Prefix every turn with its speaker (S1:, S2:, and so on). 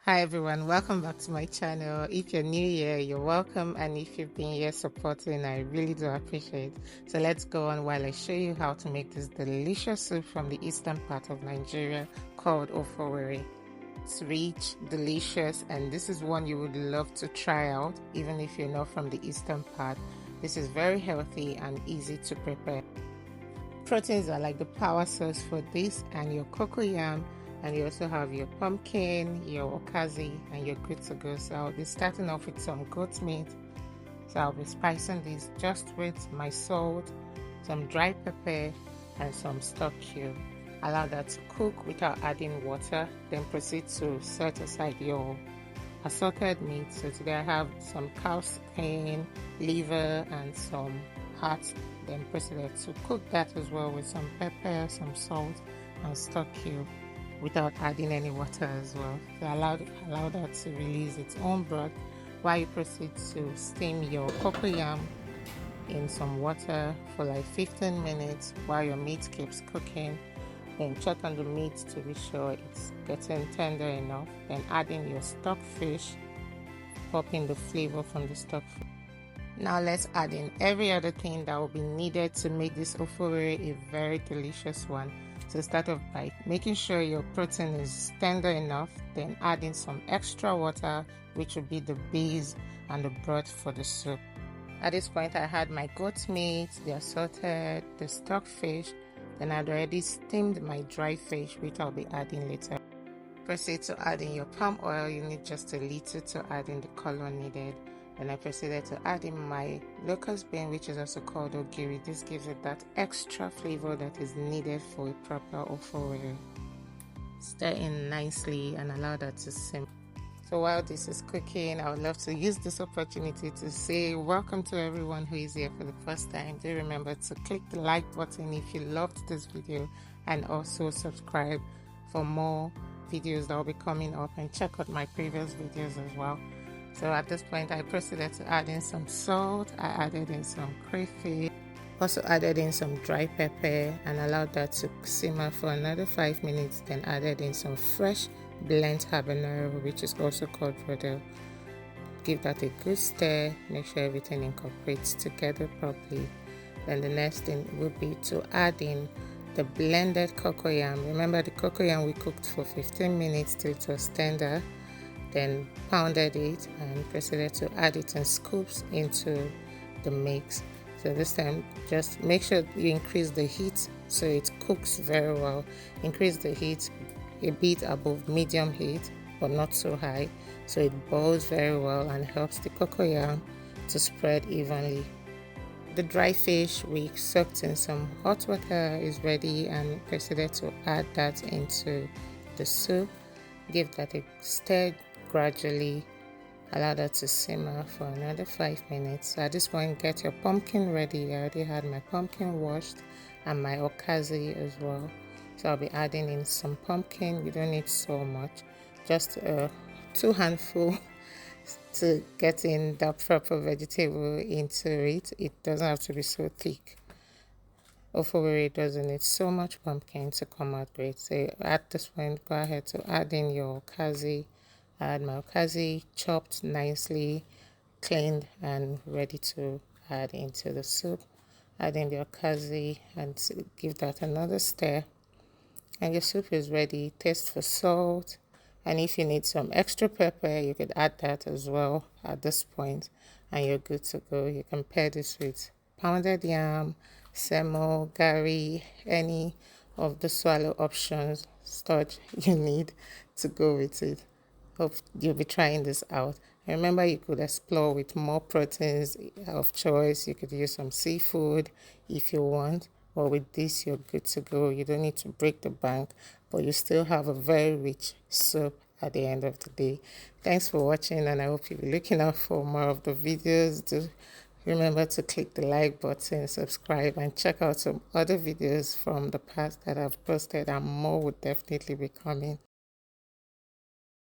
S1: Hi everyone, welcome back to my channel. If you're new here, you're welcome, and if you've been here supporting, I really do appreciate. So let's go on while I show you how to make this delicious soup from the eastern part of Nigeria called Ofe Owerri. It's rich, delicious, and this is one you would love to try out even if you're not from the eastern part. This is very healthy and easy to prepare. Proteins are like the power source for this, and your cocoyam, and you also have your pumpkin, your okazi, and you're good to go. So I'll be starting off with some goat meat. So I'll be spicing this just with my salt, some dry pepper, and some stock cube. Allow that to cook without adding water. Then proceed to set aside your assorted meat. So today I have some cow skin, liver, and some heart. Then proceeded to cook that as well with some pepper, some salt, and stock cube, without adding any water as well. So allow that to release its own broth while you proceed to steam your cocoyam in some water for like 15 minutes while your meat keeps cooking. Then check on the meat to be sure it's getting tender enough. Then adding your stockfish, popping the flavor from the stockfish. Now let's add in every other thing that will be needed to make this Ofe Owerri a very delicious one. So start off by making sure your protein is tender enough, then adding some extra water, which will be the base and the broth for the soup. At this point I had my goat meat, the assorted, the stockfish, then I'd already steamed my dry fish, which I'll be adding later. Proceed to add in your palm oil. You need just a little to add in the color needed. And I proceeded to add in my locust bean, which is also called ogiri. This gives it that extra flavor that is needed for a proper Ofe Owerri. Stir in nicely and allow that to simmer. So while this is cooking, I would love to use this opportunity to say welcome to everyone who is here for the first time. Do remember to click the like button if you loved this video, and also subscribe for more videos that will be coming up, and check out my previous videos as well. So at this point I proceeded to add in some salt. I added in some crayfish, also added in some dry pepper, and allowed that to simmer for another 5 minutes. Then added in some fresh blend habanero, which is also called rodel. Give that a good stir, make sure everything incorporates together properly. Then the next thing would be to add in the blended cocoyam. Remember the cocoyam we cooked for 15 minutes till it was tender. Then pounded it and proceeded to add it in scoops into the mix. So this time just make sure you increase the heat so it cooks very well. Increase the heat a bit above medium heat, but not so high, so it boils very well and helps the cocoyam to spread evenly. The dry fish we soaked in some hot water is ready, and proceeded to add that into the soup. Give that a stir gradually, allow that to simmer for another 5 minutes. So at this point, get your pumpkin ready. I already had my pumpkin washed and my okazi as well. So I'll be adding in some pumpkin. You don't need so much, just 2 handfuls to get in that proper vegetable into it. It doesn't have to be so thick. Ofe Owerri doesn't need so much pumpkin to come out great. So at this point, go ahead to add in your okazi. Add my okazi chopped nicely, cleaned, and ready to add into the soup. Add in the okazi and give that another stir. And your soup is ready. Taste for salt, and if you need some extra pepper, you could add that as well at this point, and you're good to go. You can pair this with pounded yam, semo, gari, any of the swallow options starch you need to go with it. Hope you'll be trying this out. And remember, you could explore with more proteins of choice. You could use some seafood if you want. But with this, you're good to go. You don't need to break the bank, but you still have a very rich soup at the end of the day. Thanks for watching, and I hope you'll be looking out for more of the videos. Do remember to click the like button, subscribe, and check out some other videos from the past that I've posted, and more would definitely be coming.